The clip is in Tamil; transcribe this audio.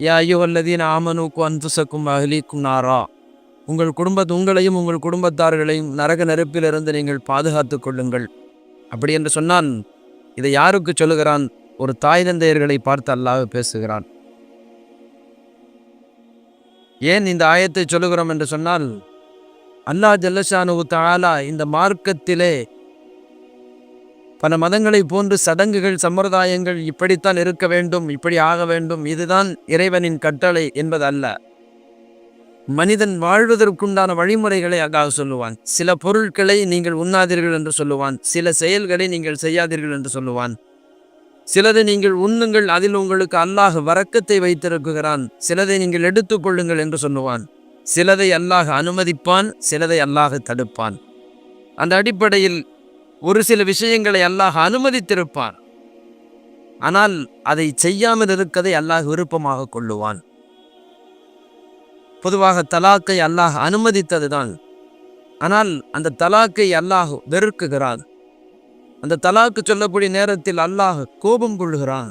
யா அய்யுஹல்லதீன ஆமனூ கு அன்ஃபுஸக்கும் வ அஹ்லீக்கும் நாரா, உங்களையும் உங்கள் குடும்பத்தார்களையும் நரக நெருப்பிலிருந்து நீங்கள் பாதுகாத்து கொள்ளுங்கள். அப்படி என்று சொன்னால் இதை யாருக்கு சொல்லுகிறான்? ஒரு தாய் தந்தையர்களை பார்த்து அல்லாஹ் பேசுகிறான். ஏன் இந்த ஆயத்தை சொல்லுகிறோம் என்று சொன்னால், அல்லாஹ் ஜல்லஷானுஹு தஆலா இந்த மார்க்கத்திலே பல மதங்களை போன்று சடங்குகள் சம்பிரதாயங்கள் இப்படித்தான் இருக்க வேண்டும், இப்படி ஆக வேண்டும், இதுதான் இறைவனின் கட்டளை என்பது அல்ல. மனிதன் வாழ்வதற்குண்டான வழிமுறைகளை அல்லாஹ் சொல்லுவான். சில பொருட்களை நீங்கள் உண்ணாதீர்கள் என்று சொல்லுவான், சில செயல்களை நீங்கள் செய்யாதீர்கள் என்று சொல்லுவான். சிலதை நீங்கள் உண்ணுங்கள், அதில் உங்களுக்கு அல்லாஹ் வரக்கத்தை வைத்திருக்கிறான், சிலதை நீங்கள் எடுத்துக்கொள்ளுங்கள் என்று சொல்லுவான். சிலதை அல்லாஹ் அனுமதிப்பான், சிலதை அல்லாஹ் தடுப்பான். அந்த அடிப்படையில் ஒரு சில விஷயங்களை அல்லாஹ் அனுமதித்திருப்பான், ஆனால் அதை செய்யாமல் இருக்கதை அல்லாஹ் விருப்பமாக கொள்ளுவான். பொதுவாக தலாக்கை அல்லாஹ் அனுமதித்ததுதான், ஆனால் அந்த தலாக்கை அல்லாஹ் வெறுக்குகிறான். அந்த தலாக்கு சொல்லக்கூடிய நேரத்தில் அல்லாஹ் கோபம் கொள்ளுகிறான்.